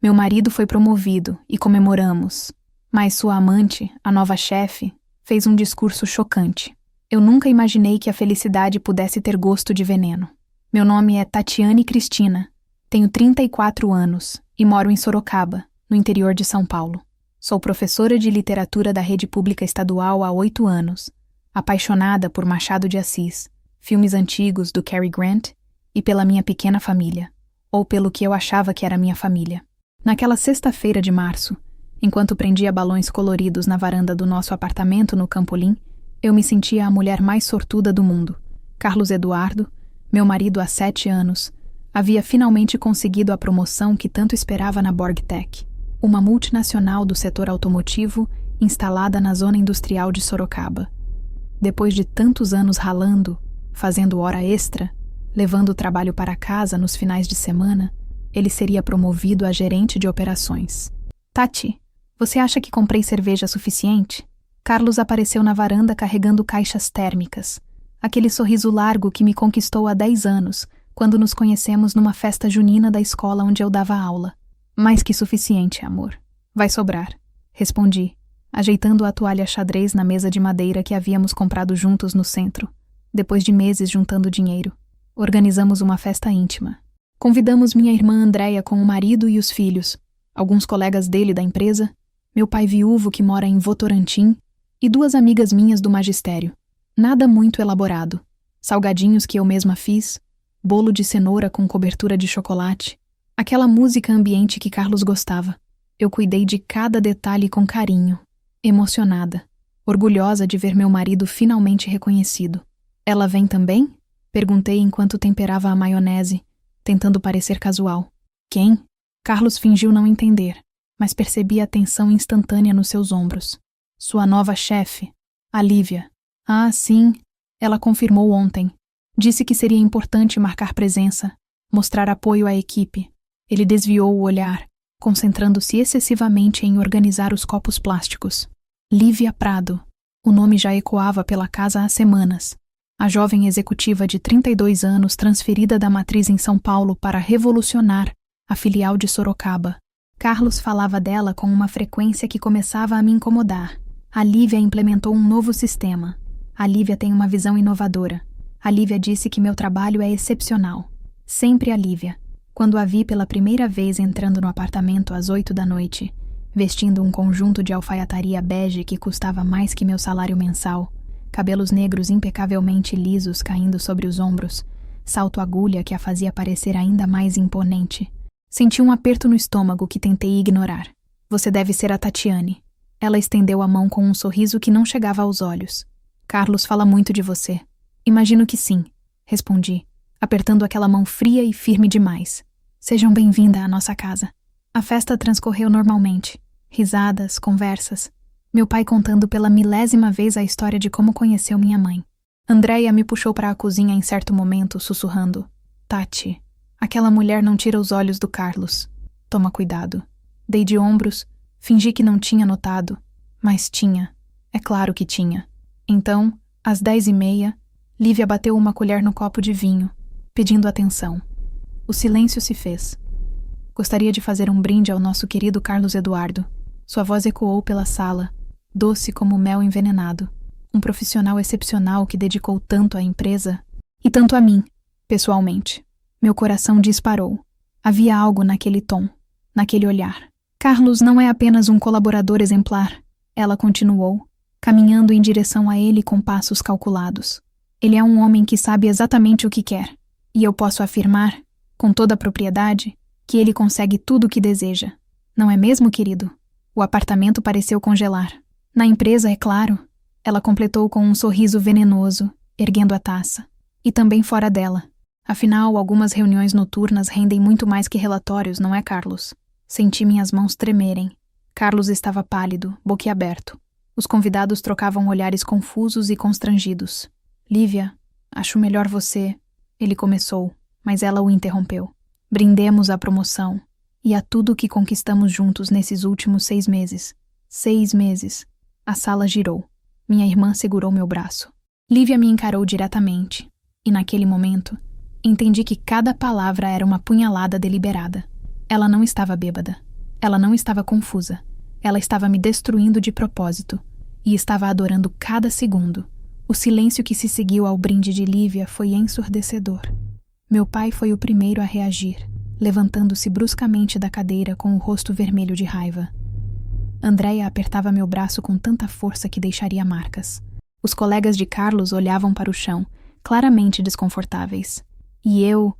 Meu marido foi promovido e comemoramos. Mas sua amante, a nova chefe, fez um discurso chocante. Eu nunca imaginei que a felicidade pudesse ter gosto de veneno. Meu nome é Tatiane Cristina. Tenho 34 anos e moro em Sorocaba, no interior de São Paulo. Sou professora de literatura da rede pública estadual há 8 anos, apaixonada por Machado de Assis, filmes antigos do Cary Grant e pela minha pequena família, ou pelo que eu achava que era minha família. Naquela sexta-feira de março, enquanto prendia balões coloridos na varanda do nosso apartamento no Campolim, eu me sentia a mulher mais sortuda do mundo. Carlos Eduardo, meu marido há 7 anos, havia finalmente conseguido a promoção que tanto esperava na Borgtec, uma multinacional do setor automotivo instalada na zona industrial de Sorocaba. Depois de tantos anos ralando, fazendo hora extra, levando o trabalho para casa nos finais de semana, ele seria promovido a gerente de operações. Tati, você acha que comprei cerveja suficiente? Carlos apareceu na varanda carregando caixas térmicas. Aquele sorriso largo que me conquistou há 10 anos, quando nos conhecemos numa festa junina da escola onde eu dava aula. Mais que suficiente, amor. Vai sobrar, respondi, ajeitando a toalha xadrez na mesa de madeira que havíamos comprado juntos no centro. Depois de meses juntando dinheiro, organizamos uma festa íntima. Convidamos minha irmã Andréia com o marido e os filhos, alguns colegas dele da empresa, meu pai viúvo que mora em Votorantim e 2 amigas minhas do magistério. Nada muito elaborado. Salgadinhos que eu mesma fiz, bolo de cenoura com cobertura de chocolate, aquela música ambiente que Carlos gostava. Eu cuidei de cada detalhe com carinho, emocionada, orgulhosa de ver meu marido finalmente reconhecido. Ela vem também? Perguntei enquanto temperava a maionese, tentando parecer casual. Quem? Carlos fingiu não entender, mas percebi a tensão instantânea nos seus ombros. Sua nova chefe, a Lívia. Ah, sim, ela confirmou ontem. Disse que seria importante marcar presença, mostrar apoio à equipe. Ele desviou o olhar, concentrando-se excessivamente em organizar os copos plásticos. Lívia Prado. O nome já ecoava pela casa há semanas. A jovem executiva de 32 anos transferida da matriz em São Paulo para revolucionar a filial de Sorocaba. Carlos falava dela com uma frequência que começava a me incomodar. A Lívia implementou um novo sistema. A Lívia tem uma visão inovadora. A Lívia disse que meu trabalho é excepcional. Sempre a Lívia. Quando a vi pela primeira vez entrando no apartamento às 8 da noite, vestindo um conjunto de alfaiataria bege que custava mais que meu salário mensal, cabelos negros impecavelmente lisos caindo sobre os ombros, salto agulha que a fazia parecer ainda mais imponente. Senti um aperto no estômago que tentei ignorar. Você deve ser a Tatiane. Ela estendeu a mão com um sorriso que não chegava aos olhos. Carlos fala muito de você. Imagino que sim, respondi, apertando aquela mão fria e firme demais. Sejam bem-vindas à nossa casa. A festa transcorreu normalmente. Risadas, conversas. Meu pai contando pela 1000ª vez a história de como conheceu minha mãe. Andréia me puxou para a cozinha em certo momento, sussurrando. Tati, aquela mulher não tira os olhos do Carlos. Toma cuidado. Dei de ombros, fingi que não tinha notado. Mas tinha. É claro que tinha. Então, às 10h30, Lívia bateu uma colher no copo de vinho, pedindo atenção. O silêncio se fez. Gostaria de fazer um brinde ao nosso querido Carlos Eduardo. Sua voz ecoou pela sala, doce como mel envenenado. Um profissional excepcional que dedicou tanto à empresa e tanto a mim, pessoalmente. Meu coração disparou. Havia algo naquele tom, naquele olhar. Carlos não é apenas um colaborador exemplar, ela continuou, caminhando em direção a ele com passos calculados. Ele é um homem que sabe exatamente o que quer, e eu posso afirmar, com toda a propriedade, que ele consegue tudo o que deseja. Não é mesmo, querido? O apartamento pareceu congelar. Na empresa, é claro. Ela completou com um sorriso venenoso, erguendo a taça. E também fora dela. Afinal, algumas reuniões noturnas rendem muito mais que relatórios, não é, Carlos? Senti minhas mãos tremerem. Carlos estava pálido, boquiaberto. Os convidados trocavam olhares confusos e constrangidos. Lívia, acho melhor você... Ele começou, mas ela o interrompeu. Brindemos à promoção e a tudo o que conquistamos juntos nesses últimos 6 meses. 6 meses. A sala girou. Minha irmã segurou meu braço. Lívia me encarou diretamente, e naquele momento, entendi que cada palavra era uma punhalada deliberada. Ela não estava bêbada. Ela não estava confusa. Ela estava me destruindo de propósito. E estava adorando cada segundo. O silêncio que se seguiu ao brinde de Lívia foi ensurdecedor. Meu pai foi o primeiro a reagir, levantando-se bruscamente da cadeira com o rosto vermelho de raiva. Andréia apertava meu braço com tanta força que deixaria marcas. Os colegas de Carlos olhavam para o chão, claramente desconfortáveis. E eu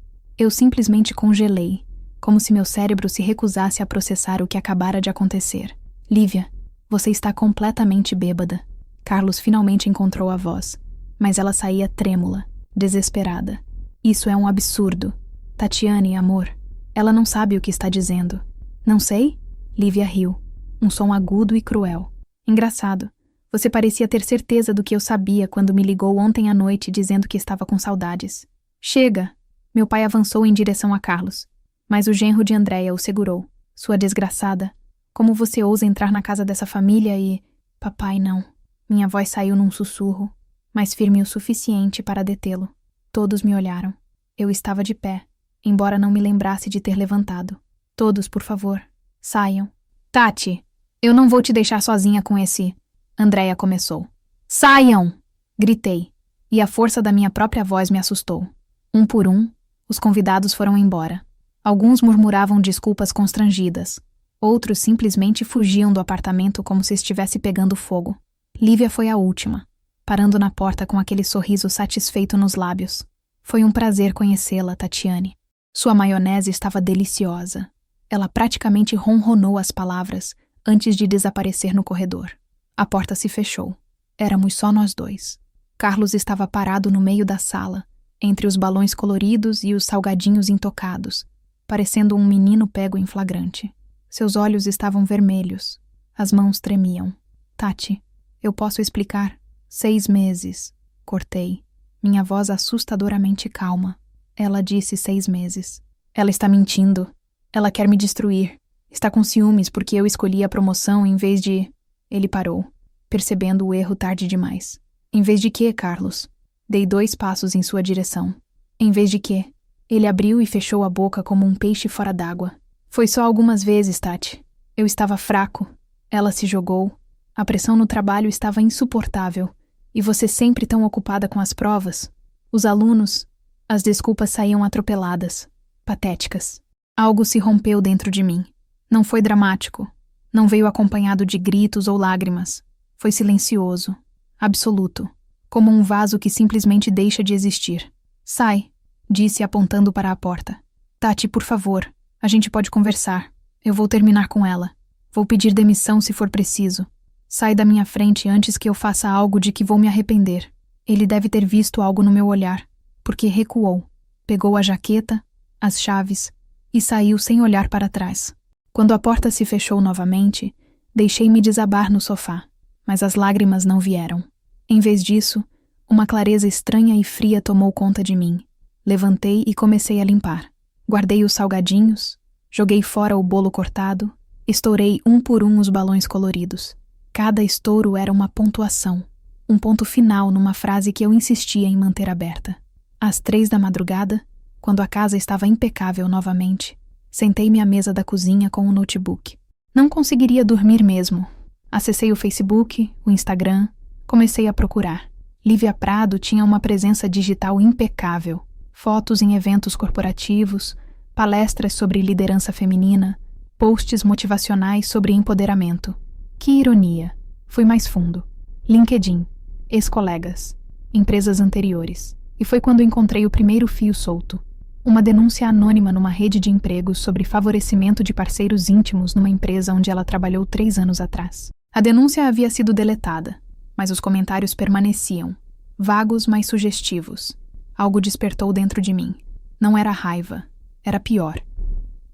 simplesmente congelei, como se meu cérebro se recusasse a processar o que acabara de acontecer. Lívia, você está completamente bêbada. Carlos finalmente encontrou a voz, mas ela saía trêmula, desesperada. Isso é um absurdo. Tatiane, amor, ela não sabe o que está dizendo. Não sei? Lívia riu, um som agudo e cruel. Engraçado. Você parecia ter certeza do que eu sabia quando me ligou ontem à noite dizendo que estava com saudades. Chega! Meu pai avançou em direção a Carlos, mas o genro de Andréia o segurou. Sua desgraçada. Como você ousa entrar na casa dessa família e... Papai, não. Minha voz saiu num sussurro, mas firme o suficiente para detê-lo. Todos me olharam. Eu estava de pé, embora não me lembrasse de ter levantado. Todos, por favor, saiam. Tati, eu não vou te deixar sozinha com esse... Andréia começou. Saiam! Gritei, e a força da minha própria voz me assustou. Um por um, os convidados foram embora. Alguns murmuravam desculpas constrangidas. Outros simplesmente fugiam do apartamento como se estivesse pegando fogo. Lívia foi a última, parando na porta com aquele sorriso satisfeito nos lábios. Foi um prazer conhecê-la, Tatiane. Sua maionese estava deliciosa. Ela praticamente ronronou as palavras antes de desaparecer no corredor. A porta se fechou. Éramos só nós dois. Carlos estava parado no meio da sala, entre os balões coloridos e os salgadinhos intocados, parecendo um menino pego em flagrante. Seus olhos estavam vermelhos. As mãos tremiam. Tati, eu posso explicar? 6 meses. Cortei. Minha voz assustadoramente calma. Ela disse 6 meses. Ela está mentindo. Ela quer me destruir. Está com ciúmes porque eu escolhi a promoção em vez de... Ele parou, percebendo o erro tarde demais. Em vez de quê, Carlos? Dei 2 passos em sua direção. Em vez de quê? Ele abriu e fechou a boca como um peixe fora d'água. Foi só algumas vezes, Tati. Eu estava fraco. Ela se jogou. A pressão no trabalho estava insuportável. E você sempre tão ocupada com as provas. Os alunos... As desculpas saíam atropeladas, patéticas. Algo se rompeu dentro de mim. Não foi dramático. Não veio acompanhado de gritos ou lágrimas. Foi silencioso, absoluto, como um vaso que simplesmente deixa de existir. Sai, disse apontando para a porta. Tati, por favor, a gente pode conversar. Eu vou terminar com ela. Vou pedir demissão se for preciso. Sai da minha frente antes que eu faça algo de que vou me arrepender. Ele deve ter visto algo no meu olhar, porque recuou, pegou a jaqueta, as chaves e saiu sem olhar para trás. Quando a porta se fechou novamente, deixei-me desabar no sofá, mas as lágrimas não vieram. Em vez disso, uma clareza estranha e fria tomou conta de mim. Levantei e comecei a limpar. Guardei os salgadinhos, joguei fora o bolo cortado, estourei um por um os balões coloridos. Cada estouro era uma pontuação, um ponto final numa frase que eu insistia em manter aberta. Às 3 da madrugada, quando a casa estava impecável novamente, sentei-me à mesa da cozinha com o notebook. Não conseguiria dormir mesmo. Acessei o Facebook, o Instagram, comecei a procurar. Lívia Prado tinha uma presença digital impecável. Fotos em eventos corporativos, palestras sobre liderança feminina, posts motivacionais sobre empoderamento. Que ironia! Fui mais fundo. LinkedIn, ex-colegas, empresas anteriores. E foi quando encontrei o primeiro fio solto. Uma denúncia anônima numa rede de empregos sobre favorecimento de parceiros íntimos numa empresa onde ela trabalhou 3 anos atrás. A denúncia havia sido deletada, mas os comentários permaneciam, vagos, mas sugestivos. Algo despertou dentro de mim. Não era raiva, era pior.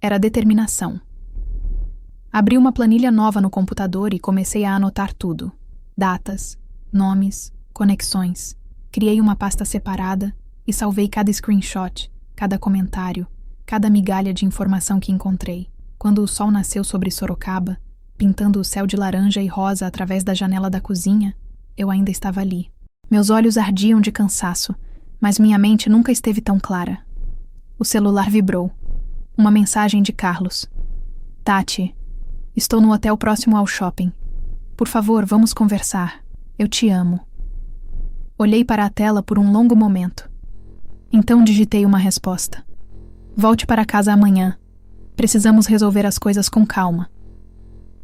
Era determinação. Abri uma planilha nova no computador e comecei a anotar tudo. Datas, nomes, conexões. Criei uma pasta separada e salvei cada screenshot, cada comentário, cada migalha de informação que encontrei. Quando o sol nasceu sobre Sorocaba, pintando o céu de laranja e rosa através da janela da cozinha, eu ainda estava ali. Meus olhos ardiam de cansaço, mas minha mente nunca esteve tão clara. O celular vibrou. Uma mensagem de Carlos. Tati, Estou no hotel próximo ao shopping. Por favor, vamos conversar. Eu te amo. Olhei para a tela por um longo momento. Então digitei uma resposta. Volte para casa amanhã. Precisamos resolver as coisas com calma.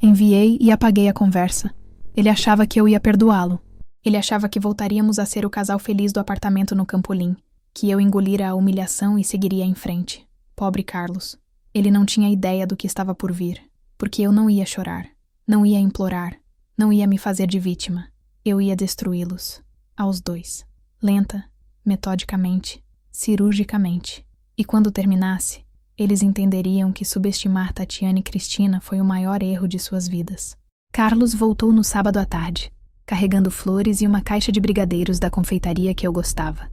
Enviei e apaguei a conversa. Ele achava que eu ia perdoá-lo. Ele achava que voltaríamos a ser o casal feliz do apartamento no Campolim, que eu engolira a humilhação e seguiria em frente. Pobre Carlos. Ele não tinha ideia do que estava por vir, porque eu não ia chorar, não ia implorar, não ia me fazer de vítima. Eu ia destruí-los, aos dois, lenta, metodicamente, cirurgicamente. E quando terminasse, eles entenderiam que subestimar Tatiana e Cristina foi o maior erro de suas vidas. Carlos voltou no sábado à tarde, carregando flores e uma caixa de brigadeiros da confeitaria que eu gostava.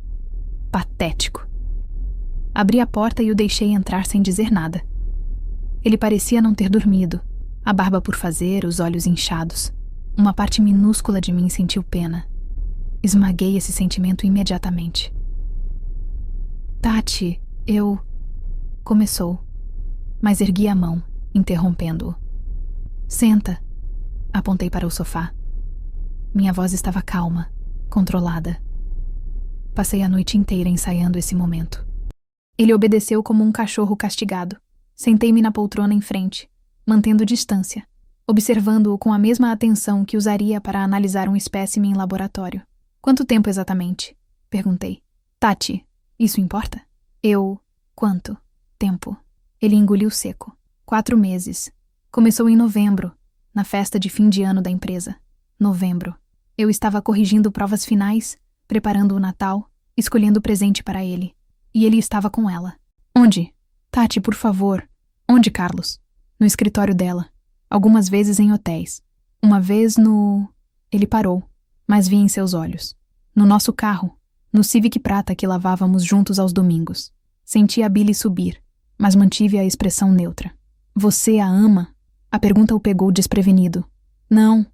Patético. Abri a porta e o deixei entrar sem dizer nada. Ele parecia não ter dormido, a barba por fazer, os olhos inchados. Uma parte minúscula de mim sentiu pena. Esmaguei esse sentimento imediatamente. Tati, eu... Começou, mas ergui a mão, interrompendo-o. Senta. Apontei para o sofá. Minha voz estava calma, controlada. Passei a noite inteira ensaiando esse momento. Ele obedeceu como um cachorro castigado. Sentei-me na poltrona em frente, mantendo distância, observando-o com a mesma atenção que usaria para analisar um espécime em laboratório. Quanto tempo exatamente? Perguntei. Tati, isso importa? Quanto? Tempo. Ele engoliu seco. 4 meses. Começou em novembro, na festa de fim de ano da empresa. Novembro. Eu estava corrigindo provas finais, preparando o Natal, escolhendo presente para ele. E ele estava com ela. Onde? Tati, por favor. Onde, Carlos? No escritório dela. Algumas vezes em hotéis. Uma vez no... Ele parou, mas vi em seus olhos. No nosso carro, no Civic prata que lavávamos juntos aos domingos. Senti a bile subir, mas mantive a expressão neutra. Você a ama? A pergunta o pegou desprevenido. Não,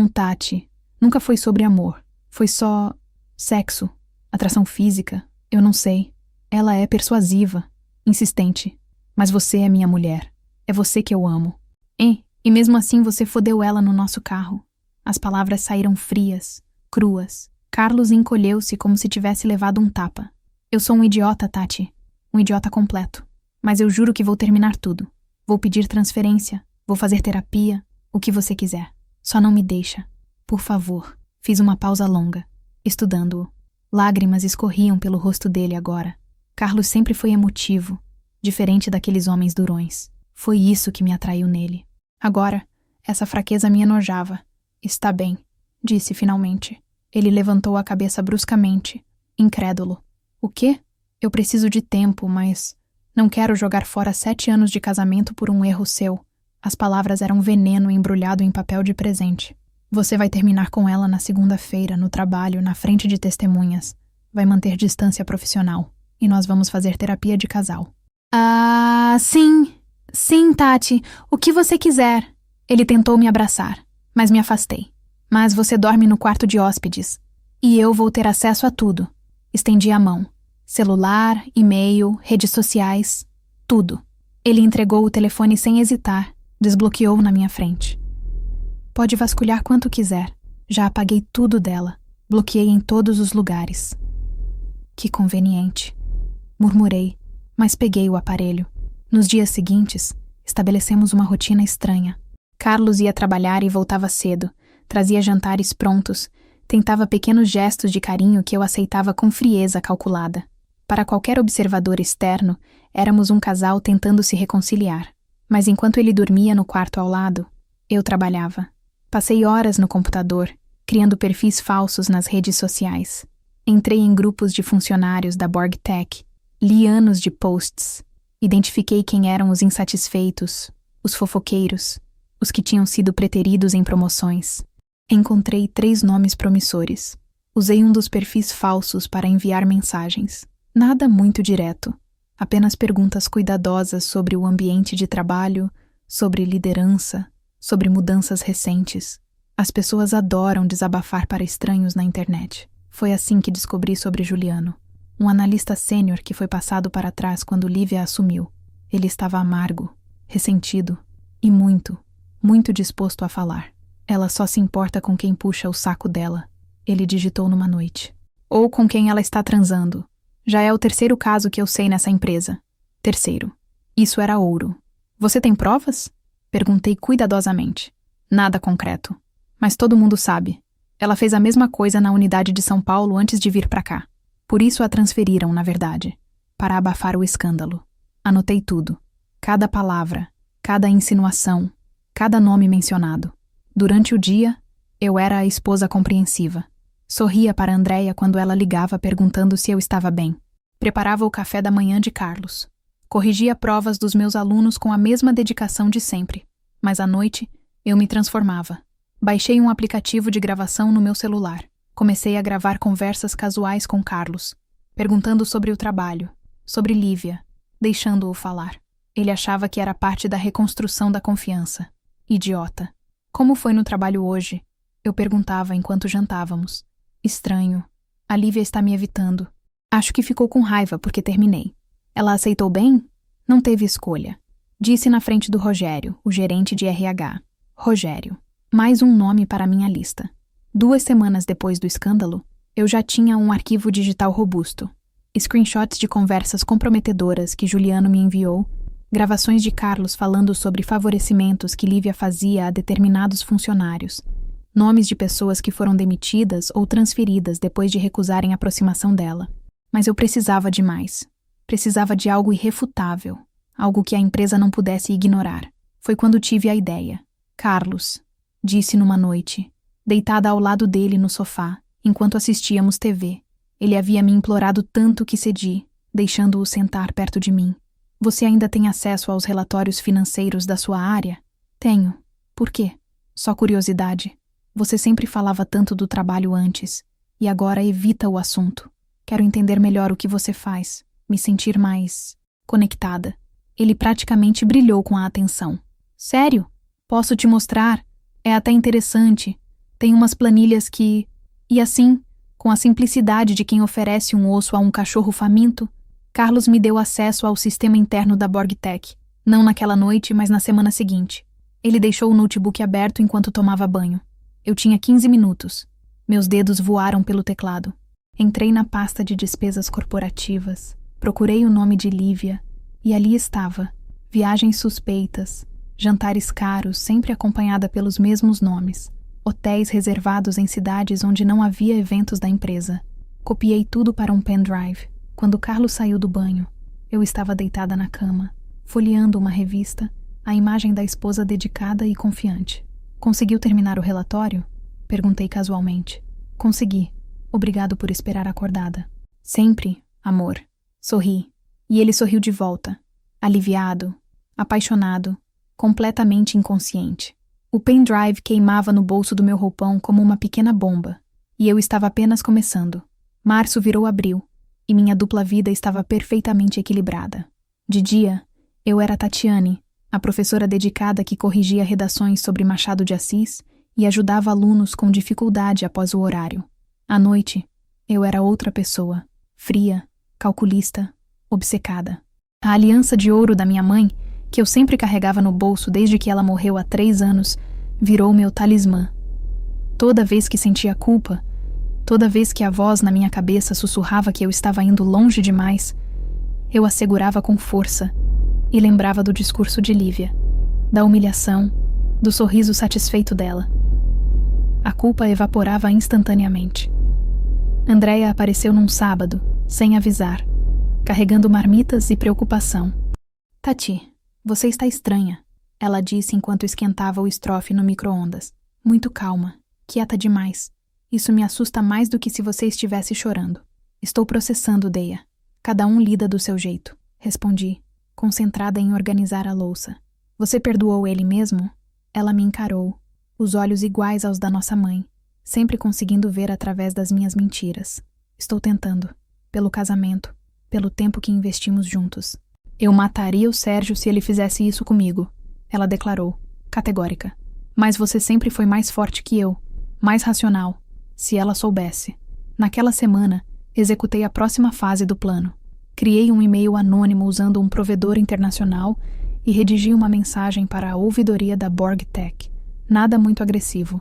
Tati. Nunca foi sobre amor. Foi só... sexo. Atração física. Eu não sei. Ela é persuasiva, insistente. Mas você é minha mulher. É você que eu amo. E mesmo assim você fodeu ela no nosso carro. As palavras saíram frias, cruas. Carlos encolheu-se como se tivesse levado um tapa. Eu sou um idiota, Tati. Um idiota completo. Mas eu juro que vou terminar tudo. Vou pedir transferência. Vou fazer terapia. O que você quiser. Só não me deixa. Por favor. Fiz uma pausa longa, estudando-o. Lágrimas escorriam pelo rosto dele agora. Carlos sempre foi emotivo, diferente daqueles homens durões. Foi isso que me atraiu nele. Agora, essa fraqueza me enojava. Está bem, disse finalmente. Ele levantou a cabeça bruscamente, incrédulo. O quê? Eu preciso de tempo, mas... Não quero jogar fora 7 anos de casamento por um erro seu. As palavras eram veneno embrulhado em papel de presente. Você vai terminar com ela na segunda-feira, no trabalho, na frente de testemunhas. Vai manter distância profissional. E nós vamos fazer terapia de casal. Sim. Sim, Tati. O que você quiser. Ele tentou me abraçar, mas me afastei. Mas você dorme no quarto de hóspedes. E eu vou ter acesso a tudo. Estendi a mão. Celular, e-mail, redes sociais, tudo. Ele entregou o telefone sem hesitar, desbloqueou na minha frente. Pode vasculhar quanto quiser. Já apaguei tudo dela. Bloqueei em todos os lugares. Que conveniente. Murmurei, mas peguei o aparelho. Nos dias seguintes, estabelecemos uma rotina estranha. Carlos ia trabalhar e voltava cedo. Trazia jantares prontos. Tentava pequenos gestos de carinho que eu aceitava com frieza calculada. Para qualquer observador externo, éramos um casal tentando se reconciliar. Mas enquanto ele dormia no quarto ao lado, eu trabalhava. Passei horas no computador, criando perfis falsos nas redes sociais. Entrei em grupos de funcionários da Borg Tech, li anos de posts, identifiquei quem eram os insatisfeitos, os fofoqueiros, os que tinham sido preteridos em promoções. Encontrei 3 nomes promissores. Usei um dos perfis falsos para enviar mensagens. Nada muito direto, apenas perguntas cuidadosas sobre o ambiente de trabalho, sobre liderança, sobre mudanças recentes. As pessoas adoram desabafar para estranhos na internet. Foi assim que descobri sobre Juliano, um analista sênior que foi passado para trás quando Lívia assumiu. Ele estava amargo, ressentido e muito, muito disposto a falar. Ela só se importa com quem puxa o saco dela, ele digitou numa noite. Ou com quem ela está transando. Já é o terceiro caso que eu sei nessa empresa. Terceiro. Isso era ouro. Você tem provas? Perguntei cuidadosamente. Nada concreto. Mas todo mundo sabe. Ela fez a mesma coisa na unidade de São Paulo antes de vir para cá. Por isso a transferiram, na verdade. Para abafar o escândalo. Anotei tudo. Cada palavra, cada insinuação, cada nome mencionado. Durante o dia, eu era a esposa compreensiva. Sorria para Andréia quando ela ligava perguntando se eu estava bem. Preparava o café da manhã de Carlos. Corrigia provas dos meus alunos com a mesma dedicação de sempre. Mas à noite, eu me transformava. Baixei um aplicativo de gravação no meu celular. Comecei a gravar conversas casuais com Carlos, perguntando sobre o trabalho, sobre Lívia, deixando-o falar. Ele achava que era parte da reconstrução da confiança. Idiota. Como foi no trabalho hoje? Eu perguntava enquanto jantávamos. Estranho. A Lívia está me evitando. Acho que ficou com raiva porque terminei. Ela aceitou bem? Não teve escolha. Disse na frente do Rogério, o gerente de RH. Rogério. Mais um nome para minha lista. 2 semanas depois do escândalo, eu já tinha um arquivo digital robusto. Screenshots de conversas comprometedoras que Juliano me enviou, gravações de Carlos falando sobre favorecimentos que Lívia fazia a determinados funcionários, nomes de pessoas que foram demitidas ou transferidas depois de recusarem a aproximação dela. Mas eu precisava de mais. Precisava de algo irrefutável, algo que a empresa não pudesse ignorar. Foi quando tive a ideia. Carlos, disse numa noite, deitada ao lado dele no sofá, enquanto assistíamos TV. Ele havia me implorado tanto que cedi, deixando-o sentar perto de mim. Você ainda tem acesso aos relatórios financeiros da sua área? Tenho. Por quê? Só curiosidade. Você sempre falava tanto do trabalho antes, e agora evita o assunto. Quero entender melhor o que você faz, me sentir mais conectada. Ele praticamente brilhou com a atenção. Sério? Posso te mostrar? É até interessante. Tem umas planilhas que... E assim, com a simplicidade de quem oferece um osso a um cachorro faminto, Carlos me deu acesso ao sistema interno da BorgTech. Não naquela noite, mas na semana seguinte. Ele deixou o notebook aberto enquanto tomava banho. Eu tinha 15 minutos. Meus dedos voaram pelo teclado. Entrei na pasta de despesas corporativas, procurei o nome de Lívia, e ali estava. Viagens suspeitas, jantares caros, sempre acompanhada pelos mesmos nomes, hotéis reservados em cidades onde não havia eventos da empresa. Copiei tudo para um pendrive. Quando Carlos saiu do banho, eu estava deitada na cama, folheando uma revista, a imagem da esposa dedicada e confiante. Conseguiu terminar o relatório? Perguntei casualmente. Consegui. Obrigado por esperar acordada. Sempre, amor. Sorri. E ele sorriu de volta. Aliviado, apaixonado, completamente inconsciente. O pendrive queimava no bolso do meu roupão como uma pequena bomba. E eu estava apenas começando. Março virou abril. E minha dupla vida estava perfeitamente equilibrada. De dia, eu era Tatiane, a professora dedicada que corrigia redações sobre Machado de Assis e ajudava alunos com dificuldade após o horário. À noite, eu era outra pessoa, fria, calculista, obcecada. A aliança de ouro da minha mãe, que eu sempre carregava no bolso desde que ela morreu há 3 anos, virou meu talismã. Toda vez que sentia culpa, toda vez que a voz na minha cabeça sussurrava que eu estava indo longe demais, eu a segurava com força e lembrava do discurso de Lívia, da humilhação, do sorriso satisfeito dela. A culpa evaporava instantaneamente. Andréia apareceu num sábado, sem avisar, carregando marmitas e preocupação. Tati, você está estranha, ela disse enquanto esquentava o estrofe no micro-ondas. Muito calma, quieta demais. Isso me assusta mais do que se você estivesse chorando. Estou processando, Deia. Cada um lida do seu jeito, respondi, concentrada em organizar a louça. Você perdoou ele mesmo? Ela me encarou, os olhos iguais aos da nossa mãe, sempre conseguindo ver através das minhas mentiras. Estou tentando, pelo casamento, pelo tempo que investimos juntos. Eu mataria o Sérgio se ele fizesse isso comigo, ela declarou, categórica. Mas você sempre foi mais forte que eu, mais racional. Se ela soubesse. Naquela semana, executei a próxima fase do plano. Criei um e-mail anônimo usando um provedor internacional e redigi uma mensagem para a ouvidoria da BorgTech. Nada muito agressivo,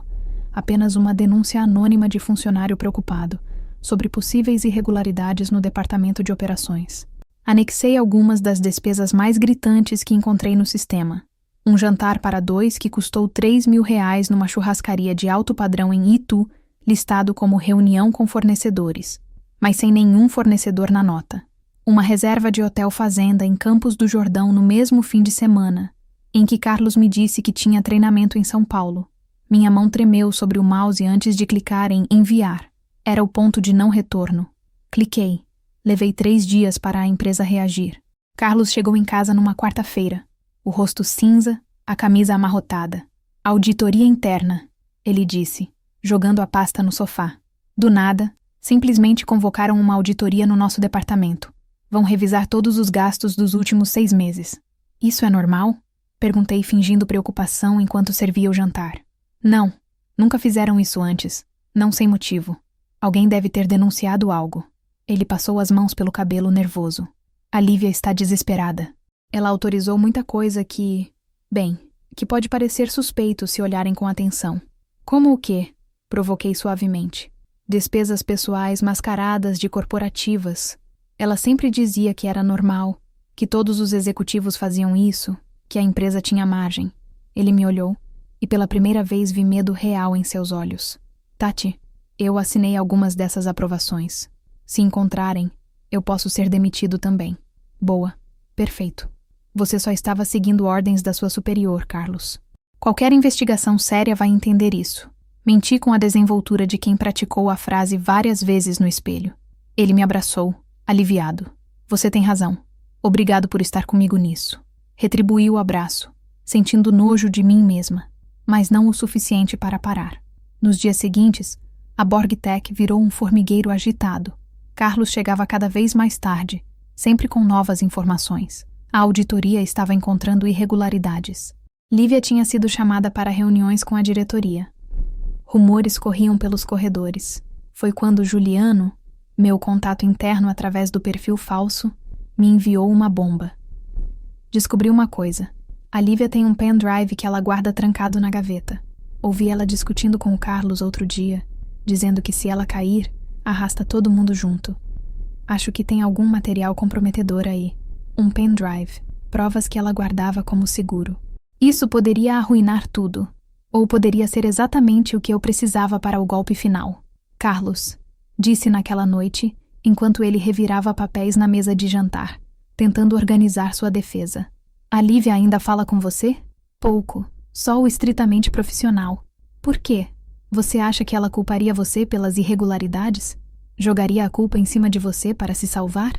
apenas uma denúncia anônima de funcionário preocupado sobre possíveis irregularidades no departamento de operações. Anexei algumas das despesas mais gritantes que encontrei no sistema. Um jantar para 2 que custou R$ 3.000 numa churrascaria de alto padrão em Itu, listado como reunião com fornecedores, mas sem nenhum fornecedor na nota. Uma reserva de hotel fazenda em Campos do Jordão no mesmo fim de semana, em que Carlos me disse que tinha treinamento em São Paulo. Minha mão tremeu sobre o mouse antes de clicar em enviar. Era o ponto de não retorno. Cliquei. Levei 3 dias para a empresa reagir. Carlos chegou em casa numa quarta-feira. O rosto cinza, a camisa amarrotada. Auditoria interna, ele disse, jogando a pasta no sofá. Do nada, simplesmente convocaram uma auditoria no nosso departamento. Vão revisar todos os gastos dos últimos 6 meses. Isso é normal? Perguntei fingindo preocupação enquanto servia o jantar. Não, nunca fizeram isso antes. Não sei motivo. Alguém deve ter denunciado algo. Ele passou as mãos pelo cabelo nervoso. A Lívia está desesperada. Ela autorizou muita coisa que pode parecer suspeito se olharem com atenção. Como o quê? Provoquei suavemente. Despesas pessoais mascaradas de corporativas. Ela sempre dizia que era normal, que todos os executivos faziam isso, que a empresa tinha margem. Ele me olhou e pela primeira vez vi medo real em seus olhos. Tati, eu assinei algumas dessas aprovações. Se encontrarem, eu posso ser demitido também. Boa. Perfeito. Você só estava seguindo ordens da sua superior, Carlos. Qualquer investigação séria vai entender isso. Menti com a desenvoltura de quem praticou a frase várias vezes no espelho. Ele me abraçou, aliviado. Você tem razão. Obrigado por estar comigo nisso. Retribuí o abraço, sentindo nojo de mim mesma, mas não o suficiente para parar. Nos dias seguintes, a BorgTech virou um formigueiro agitado. Carlos chegava cada vez mais tarde, sempre com novas informações. A auditoria estava encontrando irregularidades. Lívia tinha sido chamada para reuniões com a diretoria. Rumores corriam pelos corredores. Foi quando Juliano, meu contato interno através do perfil falso, me enviou uma bomba. Descobri uma coisa. A Lívia tem um pendrive que ela guarda trancado na gaveta. Ouvi ela discutindo com o Carlos outro dia, dizendo que se ela cair, arrasta todo mundo junto. Acho que tem algum material comprometedor aí. Um pendrive, provas que ela guardava como seguro. Isso poderia arruinar tudo, ou poderia ser exatamente o que eu precisava para o golpe final. Carlos, disse naquela noite, enquanto ele revirava papéis na mesa de jantar, tentando organizar sua defesa. A Lívia ainda fala com você? Pouco, só o estritamente profissional. Por quê? Você acha que ela culparia você pelas irregularidades? Jogaria a culpa em cima de você para se salvar?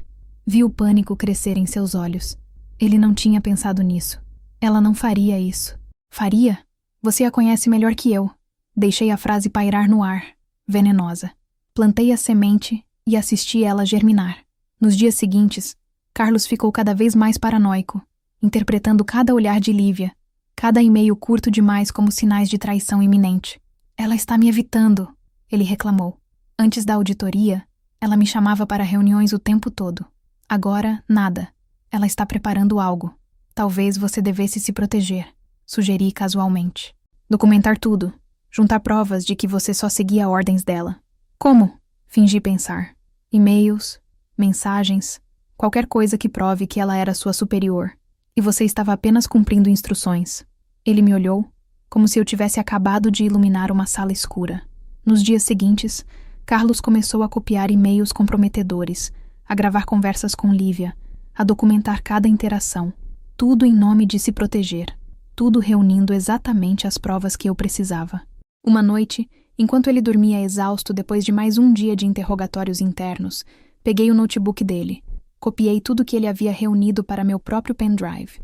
Vi o pânico crescer em seus olhos. Ele não tinha pensado nisso. Ela não faria isso. Faria? Você a conhece melhor que eu. Deixei a frase pairar no ar, venenosa. Plantei a semente e assisti ela germinar. Nos dias seguintes, Carlos ficou cada vez mais paranoico, interpretando cada olhar de Lívia, cada e-mail curto demais como sinais de traição iminente. Ela está me evitando, ele reclamou. Antes da auditoria, ela me chamava para reuniões o tempo todo. Agora, nada. Ela está preparando algo. Talvez você devesse se proteger, sugeri casualmente. Documentar tudo. Juntar provas de que você só seguia ordens dela. Como? Fingi pensar. E-mails, mensagens, qualquer coisa que prove que ela era sua superior, e você estava apenas cumprindo instruções. Ele me olhou, como se eu tivesse acabado de iluminar uma sala escura. Nos dias seguintes, Carlos começou a copiar e-mails comprometedores, a gravar conversas com Lívia, a documentar cada interação, tudo em nome de se proteger, tudo reunindo exatamente as provas que eu precisava. Uma noite, enquanto ele dormia exausto depois de mais um dia de interrogatórios internos, peguei o notebook dele, copiei tudo que ele havia reunido para meu próprio pendrive.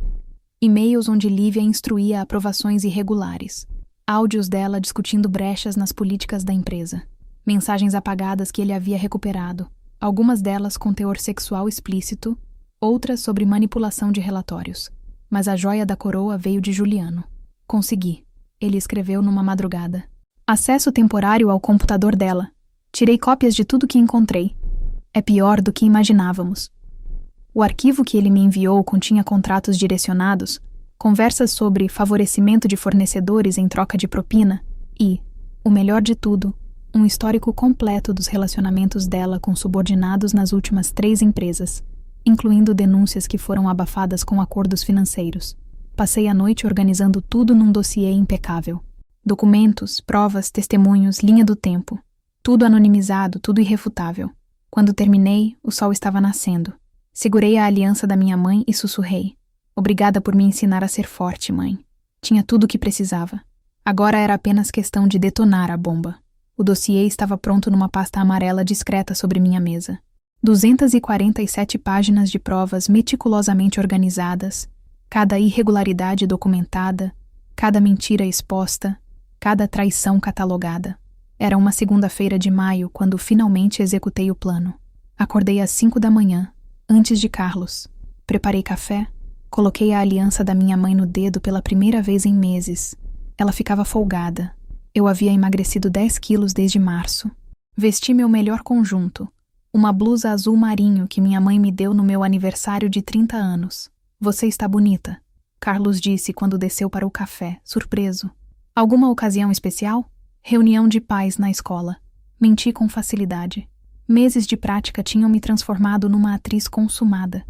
E-mails onde Lívia instruía aprovações irregulares, áudios dela discutindo brechas nas políticas da empresa, mensagens apagadas que ele havia recuperado, algumas delas com teor sexual explícito, outras sobre manipulação de relatórios. Mas a joia da coroa veio de Juliano. Consegui. Ele escreveu numa madrugada. Acesso temporário ao computador dela. Tirei cópias de tudo que encontrei. É pior do que imaginávamos. O arquivo que ele me enviou continha contratos direcionados, conversas sobre favorecimento de fornecedores em troca de propina e, o melhor de tudo, um histórico completo dos relacionamentos dela com subordinados nas últimas 3 empresas, incluindo denúncias que foram abafadas com acordos financeiros. Passei a noite organizando tudo num dossiê impecável. Documentos, provas, testemunhos, linha do tempo. Tudo anonimizado, tudo irrefutável. Quando terminei, o sol estava nascendo. Segurei a aliança da minha mãe e sussurrei. Obrigada por me ensinar a ser forte, mãe. Tinha tudo o que precisava. Agora era apenas questão de detonar a bomba. O dossiê estava pronto numa pasta amarela discreta sobre minha mesa. 247 páginas de provas meticulosamente organizadas, cada irregularidade documentada, cada mentira exposta, cada traição catalogada. Era uma segunda-feira de maio quando finalmente executei o plano. Acordei às 5 da manhã, antes de Carlos. Preparei café, coloquei a aliança da minha mãe no dedo pela primeira vez em meses. Ela ficava folgada. Eu havia emagrecido 10 quilos desde março. Vesti meu melhor conjunto, uma blusa azul marinho que minha mãe me deu no meu aniversário de 30 anos. Você está bonita, Carlos disse quando desceu para o café, surpreso. Alguma ocasião especial? Reunião de pais na escola. Menti com facilidade. Meses de prática tinham me transformado numa atriz consumada.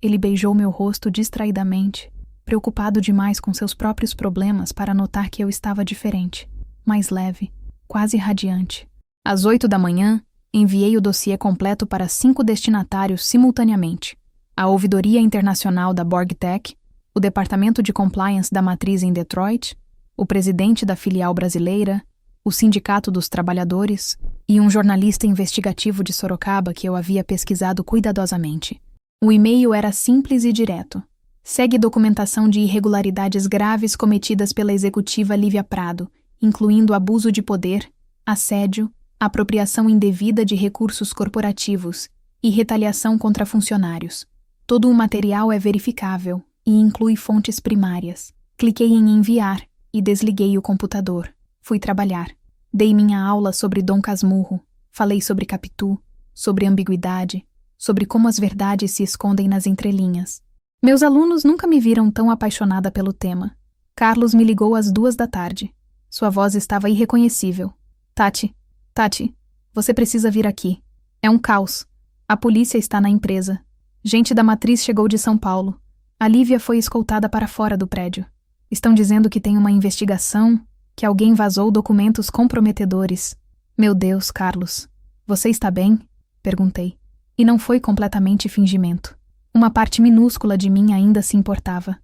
Ele beijou meu rosto distraidamente, preocupado demais com seus próprios problemas para notar que eu estava diferente, mais leve, quase radiante. Às 8 da manhã, enviei o dossiê completo para 5 destinatários simultaneamente. A Ouvidoria Internacional da BorgTech, o Departamento de Compliance da matriz em Detroit, o presidente da filial brasileira, o Sindicato dos Trabalhadores e um jornalista investigativo de Sorocaba que eu havia pesquisado cuidadosamente. O e-mail era simples e direto. Segue documentação de irregularidades graves cometidas pela executiva Lívia Prado, incluindo abuso de poder, assédio, apropriação indevida de recursos corporativos e retaliação contra funcionários. Todo o material é verificável e inclui fontes primárias. Cliquei em enviar e desliguei o computador. Fui trabalhar. Dei minha aula sobre Dom Casmurro. Falei sobre Capitu, sobre ambiguidade, sobre como as verdades se escondem nas entrelinhas. Meus alunos nunca me viram tão apaixonada pelo tema. Carlos me ligou às 2 da tarde. Sua voz estava irreconhecível. Tati, você precisa vir aqui. É um caos. A polícia está na empresa. Gente da matriz chegou de São Paulo. A Lívia foi escoltada para fora do prédio. Estão dizendo que tem uma investigação, que alguém vazou documentos comprometedores. Meu Deus, Carlos. Você está bem? Perguntei. E não foi completamente fingimento. Uma parte minúscula de mim ainda se importava.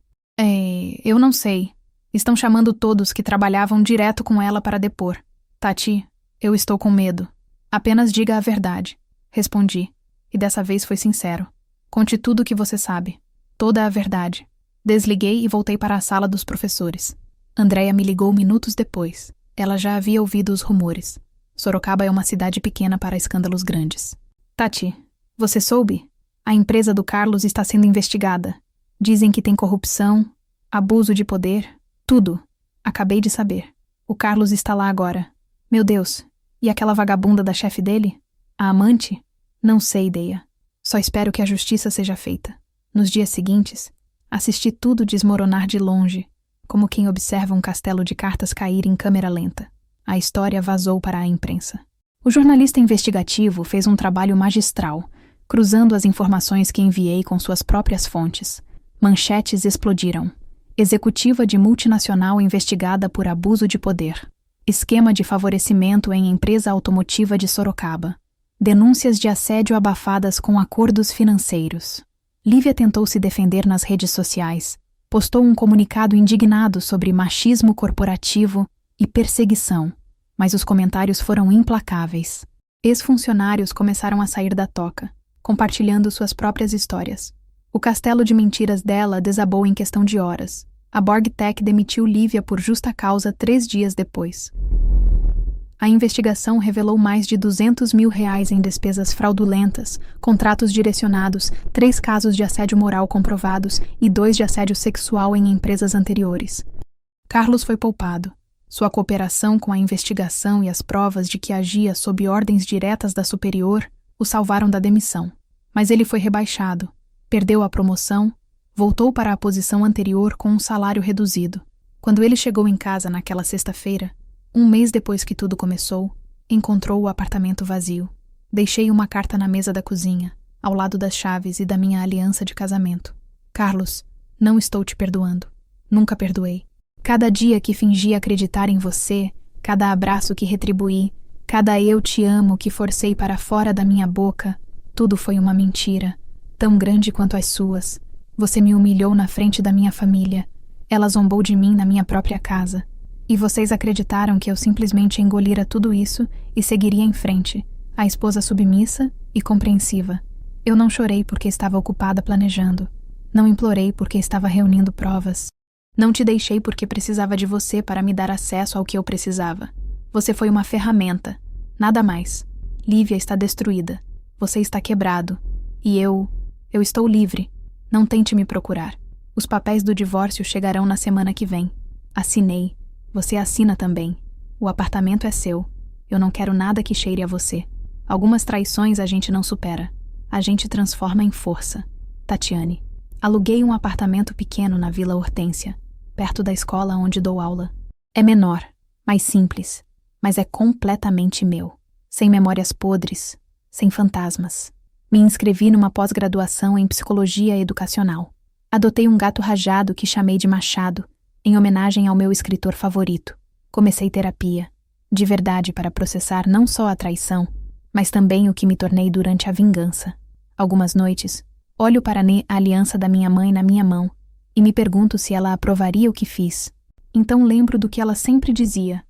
Eu não sei. Estão chamando todos que trabalhavam direto com ela para depor. Tati, eu estou com medo. Apenas diga a verdade. Respondi. E dessa vez foi sincero. Conte tudo o que você sabe. Toda a verdade. Desliguei e voltei para a sala dos professores. Andréia me ligou minutos depois. Ela já havia ouvido os rumores. Sorocaba é uma cidade pequena para escândalos grandes. Tati, você soube? A empresa do Carlos está sendo investigada. Dizem que tem corrupção, abuso de poder, tudo. Acabei de saber. O Carlos está lá agora. Meu Deus, e aquela vagabunda da chefe dele? A amante? Não sei, Deia. Só espero que a justiça seja feita. Nos dias seguintes, assisti tudo desmoronar de longe, como quem observa um castelo de cartas cair em câmera lenta. A história vazou para a imprensa. O jornalista investigativo fez um trabalho magistral, cruzando as informações que enviei com suas próprias fontes. Manchetes explodiram. Executiva de multinacional investigada por abuso de poder. Esquema de favorecimento em empresa automotiva de Sorocaba. Denúncias de assédio abafadas com acordos financeiros. Lívia tentou se defender nas redes sociais. Postou um comunicado indignado sobre machismo corporativo e perseguição, mas os comentários foram implacáveis. Ex-funcionários começaram a sair da toca, compartilhando suas próprias histórias. O castelo de mentiras dela desabou em questão de horas. A BorgTech demitiu Lívia por justa causa 3 dias depois. A investigação revelou mais de R$200 mil em despesas fraudulentas, contratos direcionados, 3 casos de assédio moral comprovados e 2 de assédio sexual em empresas anteriores. Carlos foi poupado. Sua cooperação com a investigação e as provas de que agia sob ordens diretas da superior o salvaram da demissão. Mas ele foi rebaixado, perdeu a promoção, Voltou para a posição anterior com um salário reduzido. Quando ele chegou em casa naquela sexta-feira, um mês depois que tudo começou, encontrou o apartamento vazio. Deixei uma carta na mesa da cozinha, ao lado das chaves e da minha aliança de casamento. Carlos, não estou te perdoando. Nunca perdoei. Cada dia que fingi acreditar em você, cada abraço que retribuí, cada eu te amo que forcei para fora da minha boca, tudo foi uma mentira, tão grande quanto as suas. Você me humilhou na frente da minha família. Ela zombou de mim na minha própria casa. E vocês acreditaram que eu simplesmente engolira tudo isso e seguiria em frente, a esposa submissa e compreensiva. Eu não chorei porque estava ocupada planejando. Não implorei porque estava reunindo provas. Não te deixei porque precisava de você para me dar acesso ao que eu precisava. Você foi uma ferramenta. Nada mais. Lívia está destruída. Você está quebrado. E eu estou livre. Não tente me procurar. Os papéis do divórcio chegarão na semana que vem. Assinei. Você assina também. O apartamento é seu. Eu não quero nada que cheire a você. Algumas traições a gente não supera. A gente transforma em força. Tatiane. Aluguei um apartamento pequeno na Vila Hortência, perto da escola onde dou aula. É menor, mais simples, mas é completamente meu. Sem memórias podres, sem fantasmas. Me inscrevi numa pós-graduação em psicologia educacional. Adotei um gato rajado que chamei de Machado, em homenagem ao meu escritor favorito. Comecei terapia, de verdade, para processar não só a traição, mas também o que me tornei durante a vingança. Algumas noites, olho para a aliança da minha mãe na minha mão e me pergunto se ela aprovaria o que fiz. Então lembro do que ela sempre dizia.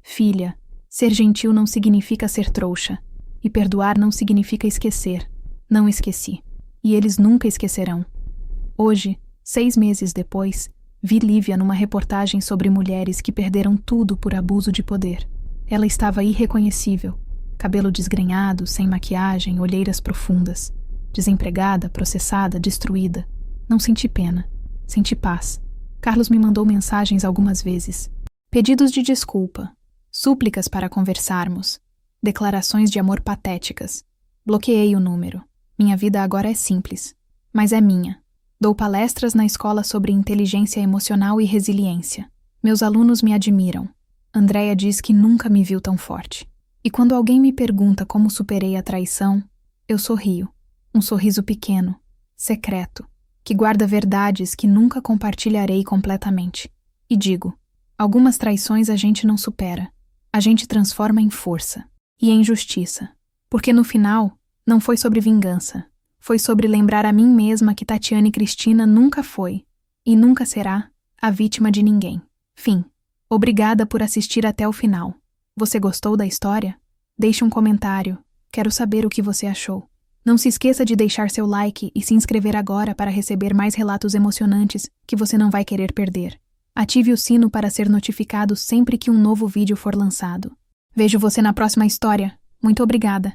Filha, ser gentil não significa ser trouxa, e perdoar não significa esquecer. Não esqueci. E eles nunca esquecerão. Hoje, 6 meses depois, vi Lívia numa reportagem sobre mulheres que perderam tudo por abuso de poder. Ela estava irreconhecível. Cabelo desgrenhado, sem maquiagem, olheiras profundas. Desempregada, processada, destruída. Não senti pena. Senti paz. Carlos me mandou mensagens algumas vezes. Pedidos de desculpa. Súplicas para conversarmos. Declarações de amor patéticas. Bloqueei o número. Minha vida agora é simples. Mas é minha. Dou palestras na escola sobre inteligência emocional e resiliência. Meus alunos me admiram. Andréia diz que nunca me viu tão forte. E quando alguém me pergunta como superei a traição, eu sorrio. Um sorriso pequeno, secreto, que guarda verdades que nunca compartilharei completamente. E digo, algumas traições a gente não supera. A gente transforma em força e em justiça. Porque no final, não foi sobre vingança. Foi sobre lembrar a mim mesma que Tatiane Cristina nunca foi, e nunca será, a vítima de ninguém. Fim. Obrigada por assistir até o final. Você gostou da história? Deixe um comentário. Quero saber o que você achou. Não se esqueça de deixar seu like e se inscrever agora para receber mais relatos emocionantes que você não vai querer perder. Ative o sino para ser notificado sempre que um novo vídeo for lançado. Vejo você na próxima história. Muito obrigada.